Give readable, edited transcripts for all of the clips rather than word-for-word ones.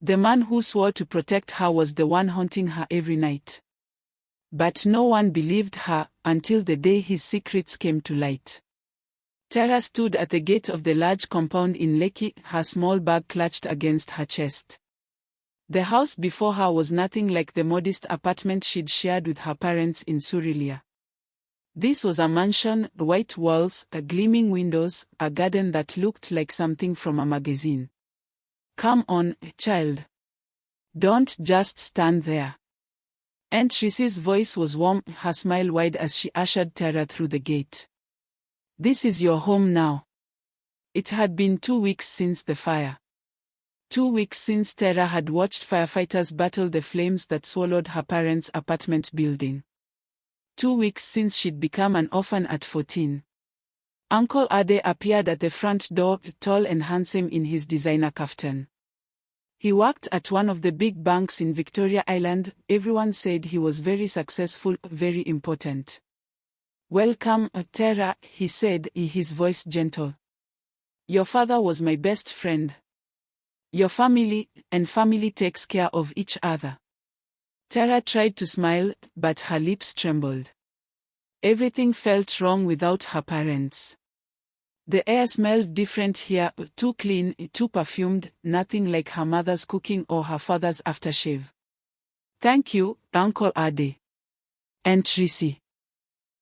The man who swore to protect her was the one haunting her every night. But no one believed her, until the day his secrets came to light. Tara stood at the gate of the large compound in Lekki, her small bag clutched against her chest. The house before her was nothing like the modest apartment she'd shared with her parents in Surilia. This was a mansion, white walls, gleaming windows, a garden that looked like something from a magazine. "Come on, child. Don't just stand there." Aunt Rissie's voice was warm, her smile wide as she ushered Tara through the gate. "This is your home now." It had been 2 weeks since the fire. 2 weeks since Tara had watched firefighters battle the flames that swallowed her parents' apartment building. 2 weeks since she'd become an orphan at 14. Uncle Ade appeared at the front door, tall and handsome in his designer kaftan. He worked at one of the big banks in Victoria Island. Everyone said he was very successful, very important. "Welcome, Tara," he said, his voice gentle. "Your father was my best friend. Your family, and family takes care of each other." Tara tried to smile, but her lips trembled. Everything felt wrong without her parents. The air smelled different here, too clean, too perfumed, nothing like her mother's cooking or her father's aftershave. "Thank you, Uncle Ade." "Aunt Rissie.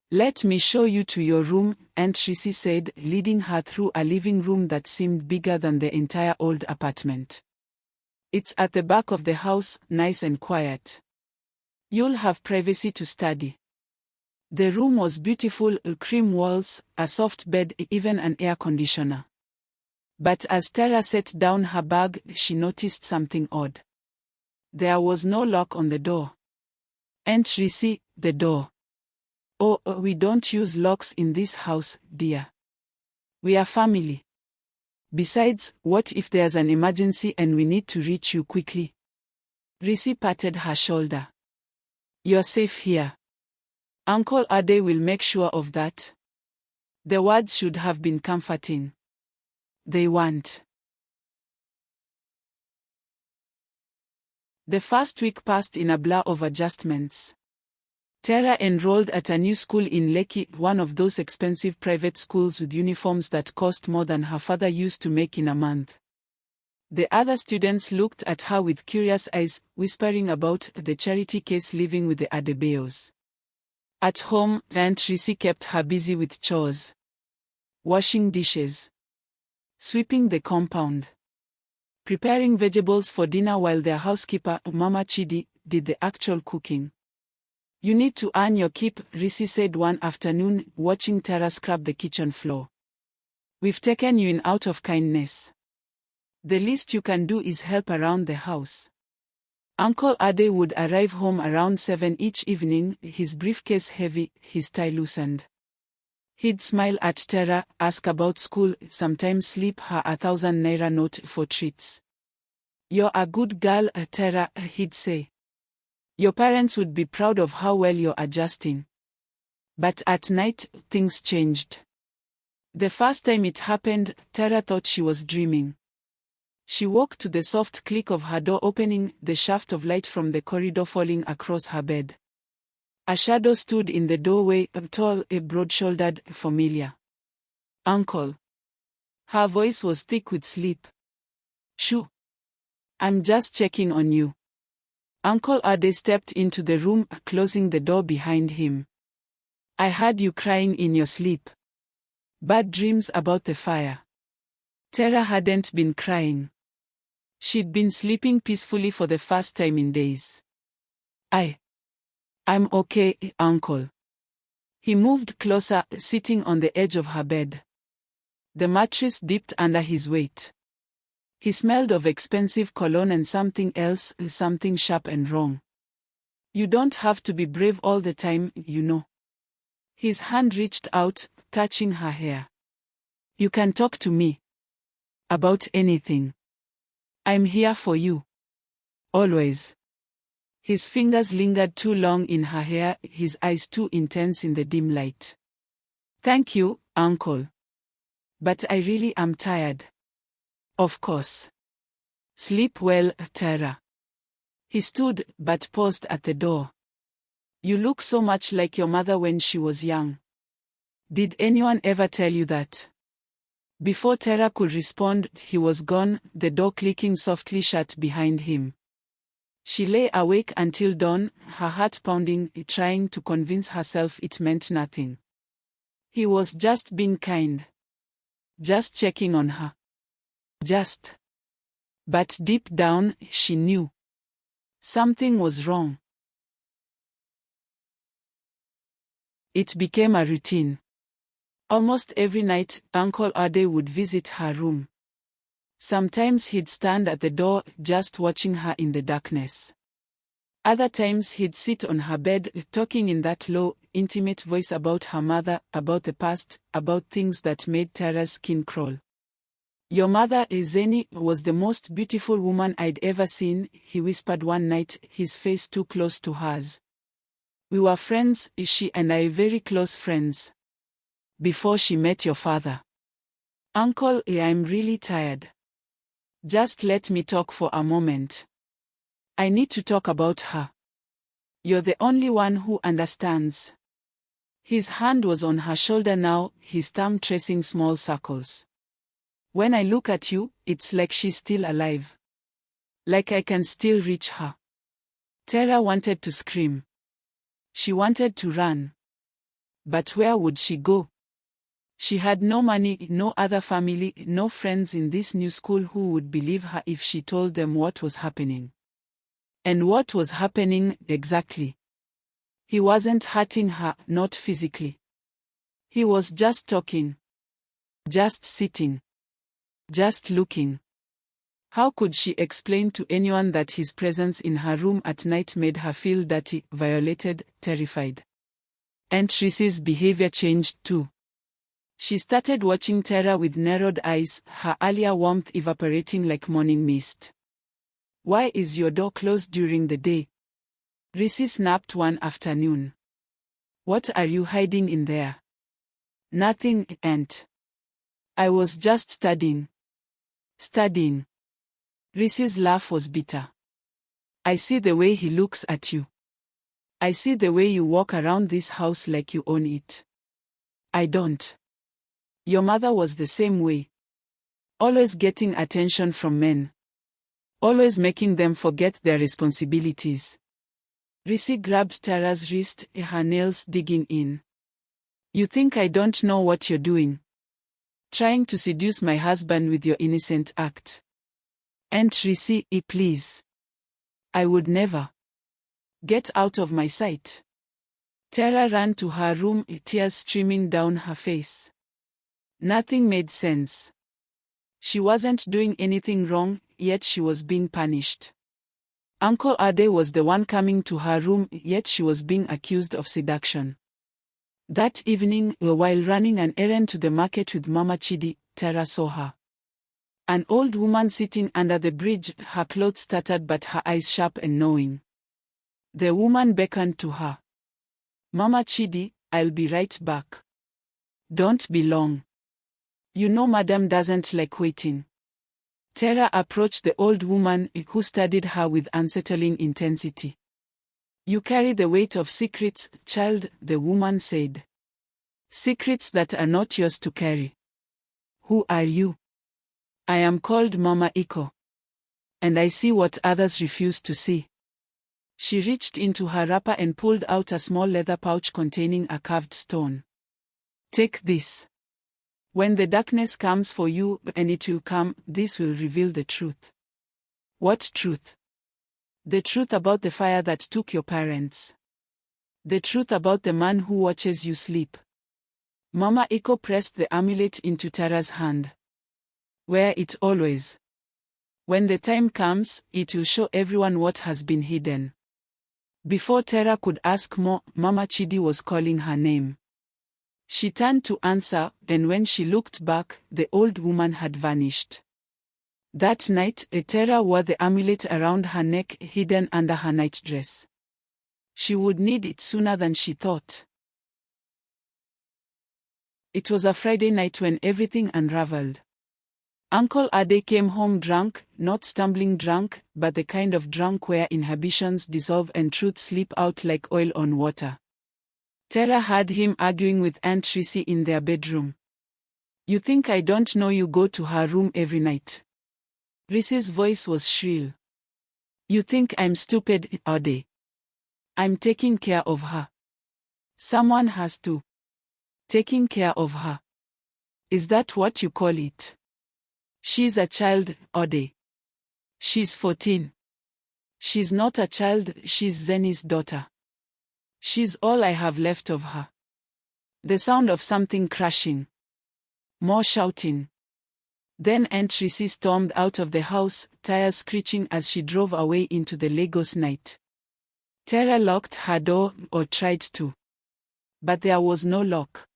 Let me show you to your room," Aunt Rissie said, leading her through a living room that seemed bigger than the entire old apartment. "It's at the back of the house, nice and quiet. You'll have privacy to study." The room was beautiful, cream walls, a soft bed, even an air conditioner. But as Tara set down her bag, she noticed something odd. There was no lock on the door. "Aunt Rissie, the door." "Oh, we don't use locks in this house, dear. We are family. Besides, what if there's an emergency and we need to reach you quickly?" Rissie patted her shoulder. "You're safe here. Uncle Ade will make sure of that." The words should have been comforting. They weren't. The first week passed in a blur of adjustments. Tara enrolled at a new school in Lekki, one of those expensive private schools with uniforms that cost more than her father used to make in a month. The other students looked at her with curious eyes, whispering about the charity case living with the Adebayos. At home, Aunt Rissie kept her busy with chores. Washing dishes. Sweeping the compound. Preparing vegetables for dinner while their housekeeper, Mama Chidi, did the actual cooking. "You need to earn your keep," Rissie said one afternoon, watching Tara scrub the kitchen floor. "We've taken you in out of kindness. The least you can do is help around the house." Uncle Ade would arrive home around 7 each evening, his briefcase heavy, his tie loosened. He'd smile at Tara, ask about school, sometimes slip her 1,000 naira note for treats. "You're a good girl, Tara," he'd say. "Your parents would be proud of how well you're adjusting." But at night, things changed. The first time it happened, Tara thought she was dreaming. She woke to the soft click of her door opening, the shaft of light from the corridor falling across her bed. A shadow stood in the doorway, tall, broad-shouldered, familiar. "Uncle." Her voice was thick with sleep. "Shoo. I'm just checking on you." Uncle Ade stepped into the room, closing the door behind him. "I heard you crying in your sleep. Bad dreams about the fire." Tara hadn't been crying. She'd been sleeping peacefully for the first time in days. I'm okay, Uncle." He moved closer, sitting on the edge of her bed. The mattress dipped under his weight. He smelled of expensive cologne and something else, something sharp and wrong. "You don't have to be brave all the time, you know." His hand reached out, touching her hair. "You can talk to me. About anything. I'm here for you. Always." His fingers lingered too long in her hair, his eyes too intense in the dim light. "Thank you, Uncle. But I really am tired." "Of course. Sleep well, Tara. He stood, but paused at the door. You look so much like your mother when she was young. Did anyone ever tell you that? Before Tara could respond, he was gone, the door clicking softly shut behind him. She lay awake until dawn, her heart pounding, trying to convince herself it meant nothing. He was just being kind. Just checking on her. Just. But deep down, she knew. Something was wrong. It became a routine. Almost every night, Uncle Ade would visit her room. Sometimes he'd stand at the door, just watching her in the darkness. Other times he'd sit on her bed, talking in that low, intimate voice about her mother, about the past, about things that made Tara's skin crawl. Your mother, Zeni, was the most beautiful woman I'd ever seen, he whispered one night, his face too close to hers. We were friends, she and I, very close friends. Before she met your father. Uncle, I'm really tired. Just let me talk for a moment. I need to talk about her. You're the only one who understands. His hand was on her shoulder now, his thumb tracing small circles. When I look at you, it's like she's still alive. Like I can still reach her. Tara wanted to scream. She wanted to run. But where would she go? She had no money, no other family, no friends in this new school who would believe her if she told them what was happening. And what was happening, exactly? He wasn't hurting her, not physically. He was just talking. Just sitting. Just looking. How could she explain to anyone that his presence in her room at night made her feel dirty, violated, terrified? And Triss's behavior changed too. She started watching Tara with narrowed eyes, her earlier warmth evaporating like morning mist. Why is your door closed during the day? Rissi snapped one afternoon. What are you hiding in there? Nothing, Aunt. I was just studying. Studying. Rissi's laugh was bitter. I see the way he looks at you. I see the way you walk around this house like you own it. I don't. Your mother was the same way. Always getting attention from men. Always making them forget their responsibilities. Rissi grabbed Tara's wrist, her nails digging in. You think I don't know what you're doing? Trying to seduce my husband with your innocent act. Aunt Rissi, please. I would never. Get out of my sight. Tara ran to her room, tears streaming down her face. Nothing made sense. She wasn't doing anything wrong, yet she was being punished. Uncle Ade was the one coming to her room, yet she was being accused of seduction. That evening, while running an errand to the market with Mama Chidi, Tara saw her. An old woman sitting under the bridge, her clothes tattered but her eyes sharp and knowing. The woman beckoned to her. Mama Chidi, I'll be right back. Don't be long. You know Madam doesn't like waiting. Tara approached the old woman, who studied her with unsettling intensity. You carry the weight of secrets, child, the woman said. Secrets that are not yours to carry. Who are you? I am called Mama Iko. And I see what others refuse to see. She reached into her wrapper and pulled out a small leather pouch containing a carved stone. Take this. When the darkness comes for you, and it will come, this will reveal the truth. What truth? The truth about the fire that took your parents. The truth about the man who watches you sleep. Mama Iko pressed the amulet into Tara's hand. Wear it always. When the time comes, it will show everyone what has been hidden. Before Tara could ask more, Mama Chidi was calling her name. She turned to answer, and when she looked back, the old woman had vanished. That night, Tara wore the amulet around her neck, hidden under her nightdress. She would need it sooner than she thought. It was a Friday night when everything unraveled. Uncle Ade came home drunk, not stumbling drunk, but the kind of drunk where inhibitions dissolve and truth slip out like oil on water. Tara had him arguing with Aunt Rissy in their bedroom. "You think I don't know you go to her room every night?" Rissy's voice was shrill. "You think I'm stupid, Ade? I'm taking care of her. Someone has to. Taking care of her. Is that what you call it? She's a child, Ade. She's 14. She's not a child, she's Zenny's daughter. She's all I have left of her." The sound of something crashing. More shouting. Then Aunt Rissy stormed out of the house, tires screeching as she drove away into the Lagos night. Tara locked her door, or tried to. But there was no lock.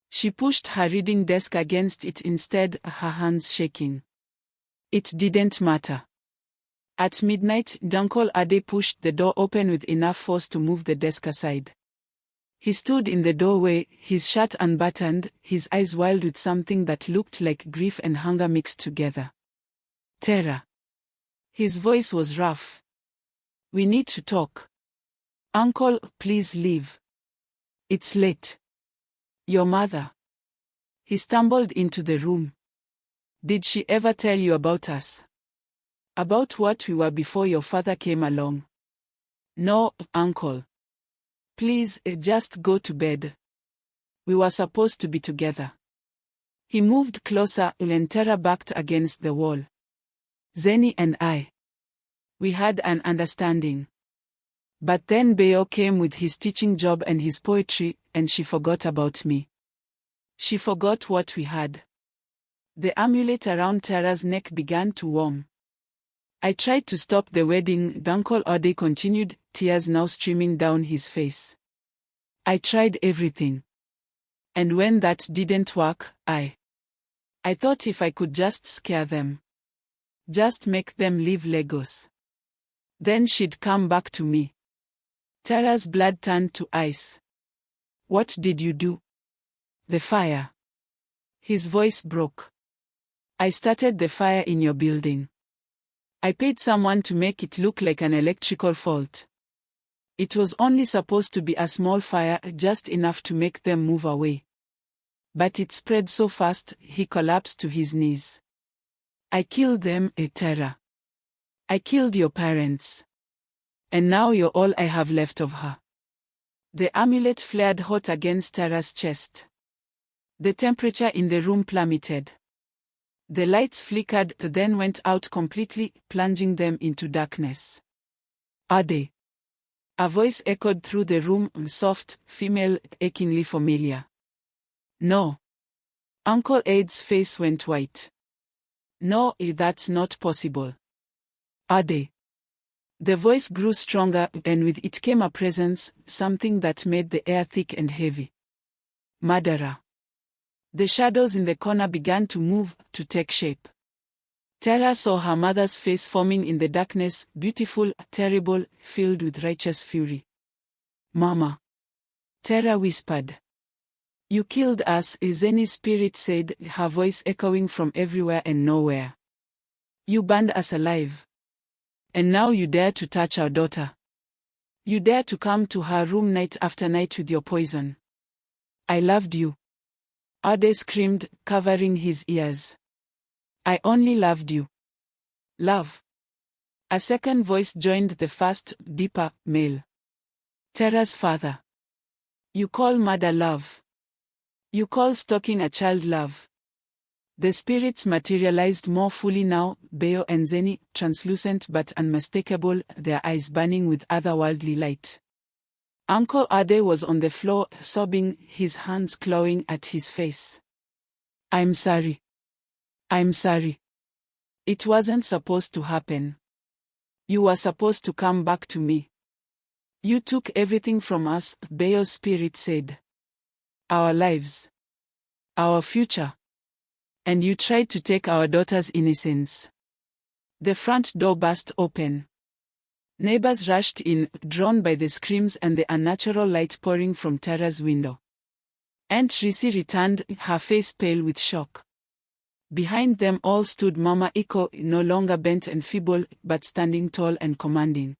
She pushed her reading desk against it instead, her hands shaking. It didn't matter. At midnight, Uncle Ade pushed the door open with enough force to move the desk aside. He stood in the doorway, his shirt unbuttoned, his eyes wild with something that looked like grief and hunger mixed together. "Tara." His voice was rough. "We need to talk. Uncle, please leave. It's late. Your mother." He stumbled into the room. "Did she ever tell you about us? About what we were before your father came along?" "No, Uncle. Please, just go to bed. We were supposed to be together." He moved closer, and Tara backed against the wall. "Zenny and I. We had an understanding. But then Bayo came with his teaching job and his poetry, and she forgot about me. She forgot what we had." The amulet around Tara's neck began to warm. "I tried to stop the wedding," Uncle Ade continued, tears now streaming down his face. "I tried everything. And when that didn't work, I thought if I could just scare them. Just make them leave Lagos. Then she'd come back to me." Tara's blood turned to ice. "What did you do?" "The fire." His voice broke. "I started the fire in your building. I paid someone to make it look like an electrical fault. It was only supposed to be a small fire, just enough to make them move away. But it spread so fast, he collapsed to his knees. I killed them, Tara. I killed your parents. And now you're all I have left of her." The amulet flared hot against Tara's chest. The temperature in the room plummeted. The lights flickered, then went out completely, plunging them into darkness. "Ade." A voice echoed through the room, soft, female, achingly familiar. "No." Uncle Ade's face went white. "No, that's not possible. Ade." The voice grew stronger, and with it came a presence, something that made the air thick and heavy. "Murderer." The shadows in the corner began to move, to take shape. Tara saw her mother's face forming in the darkness, beautiful, terrible, filled with righteous fury. "Mama." Tara whispered. "You killed us," Zenny's spirit said, her voice echoing from everywhere and nowhere. "You burned us alive. And now you dare to touch our daughter. You dare to come to her room night after night with your poison. I loved you." Ade screamed, covering his ears. "I only loved you." "Love." A second voice joined the first, deeper, male. "Tara's father. You call murder love. You call stalking a child love." The spirits materialized more fully now, Bayo and Zenny, translucent but unmistakable, their eyes burning with otherworldly light. Uncle Ade was on the floor, sobbing, his hands clawing at his face. "I'm sorry. I'm sorry. It wasn't supposed to happen. You were supposed to come back to me. You took everything from us," Bayo's spirit said. "Our lives. Our future. And you tried to take our daughter's innocence." The front door burst open. Neighbors rushed in, drawn by the screams and the unnatural light pouring from Tara's window. Aunt Rissy returned, her face pale with shock. Behind them all stood Mama Iko, no longer bent and feeble, but standing tall and commanding.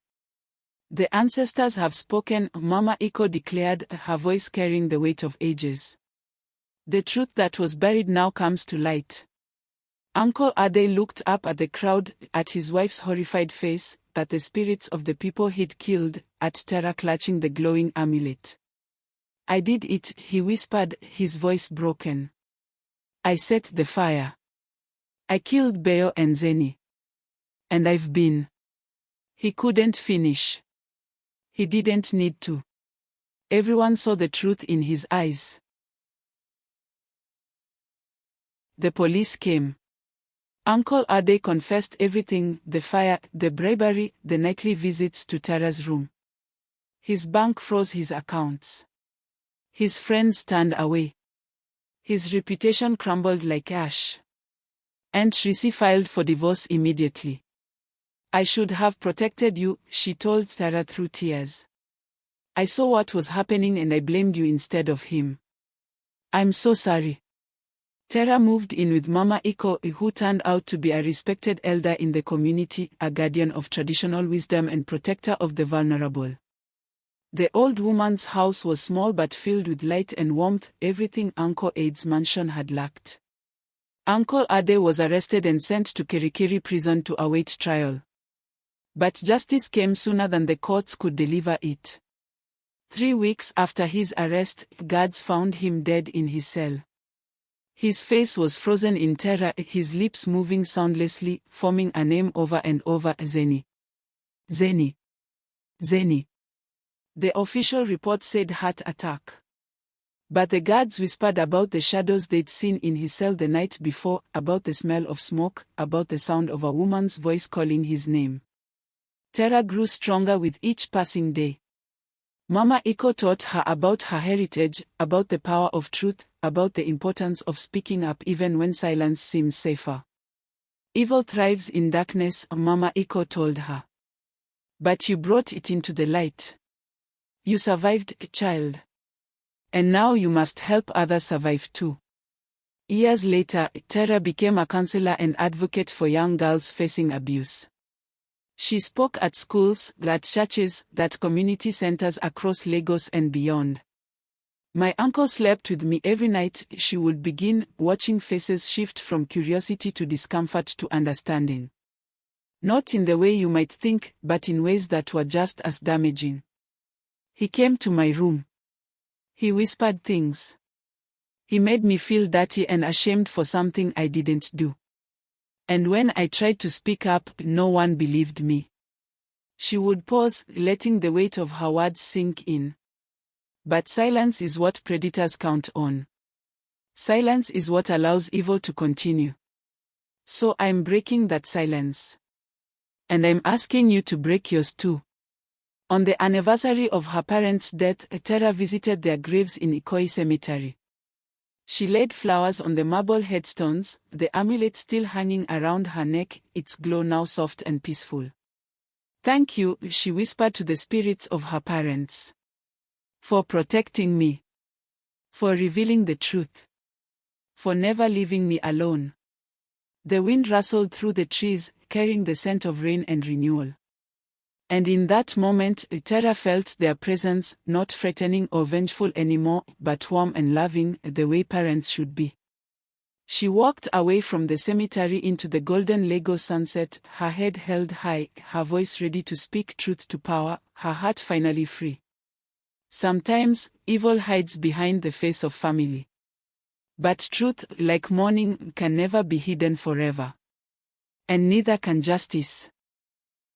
"The ancestors have spoken," Mama Iko declared, her voice carrying the weight of ages. "The truth that was buried now comes to light." Uncle Ade looked up at the crowd, at his wife's horrified face, at the spirits of the people he'd killed, at Tara clutching the glowing amulet. "I did it," he whispered, his voice broken. "I set the fire. I killed Beo and Zeni. And I've been." He couldn't finish. He didn't need to. Everyone saw the truth in his eyes. The police came. Uncle Ade confessed everything: the fire, the bribery, the nightly visits to Tara's room. His bank froze his accounts. His friends turned away. His reputation crumbled like ash. Aunt Tracy filed for divorce immediately. "I should have protected you," she told Tara through tears. "I saw what was happening and I blamed you instead of him. I'm so sorry." Tara moved in with Mama Iko, who turned out to be a respected elder in the community, a guardian of traditional wisdom and protector of the vulnerable. The old woman's house was small but filled with light and warmth, everything Uncle Ade's mansion had lacked. Uncle Ade was arrested and sent to Kirikiri prison to await trial. But justice came sooner than the courts could deliver it. 3 weeks after his arrest, guards found him dead in his cell. His face was frozen in terror, his lips moving soundlessly, forming a name over and over: Zeni. Zeni. Zeni. The official report said heart attack. But the guards whispered about the shadows they'd seen in his cell the night before, about the smell of smoke, about the sound of a woman's voice calling his name. Terror grew stronger with each passing day. Mama Iko taught her about her heritage, about the power of truth, about the importance of speaking up even when silence seems safer. "Evil thrives in darkness," Mama Iko told her. "But you brought it into the light. You survived, child. And now you must help others survive too." Years later, Tara became a counselor and advocate for young girls facing abuse. She spoke at schools, at churches, at community centers across Lagos and beyond. "My uncle slept with me every night," she would begin, watching faces shift from curiosity to discomfort to understanding. "Not in the way you might think, but in ways that were just as damaging. He came to my room. He whispered things. He made me feel dirty and ashamed for something I didn't do. And when I tried to speak up, no one believed me." She would pause, letting the weight of her words sink in. But silence is what predators count on. Silence is what allows evil to continue. So I'm breaking that silence. And I'm asking you to break yours too. On the anniversary of her parents' death, Tara visited their graves in Ikoyi Cemetery. She laid flowers on the marble headstones, the amulet still hanging around her neck, its glow now soft and peaceful. "Thank you," she whispered to the spirits of her parents. "For protecting me. For revealing the truth. For never leaving me alone." The wind rustled through the trees, carrying the scent of rain and renewal. And in that moment, Tara felt their presence, not threatening or vengeful anymore, but warm and loving, the way parents should be. She walked away from the cemetery into the golden Lagos sunset, her head held high, her voice ready to speak truth to power, her heart finally free. Sometimes, evil hides behind the face of family. But truth, like morning, can never be hidden forever. And neither can justice.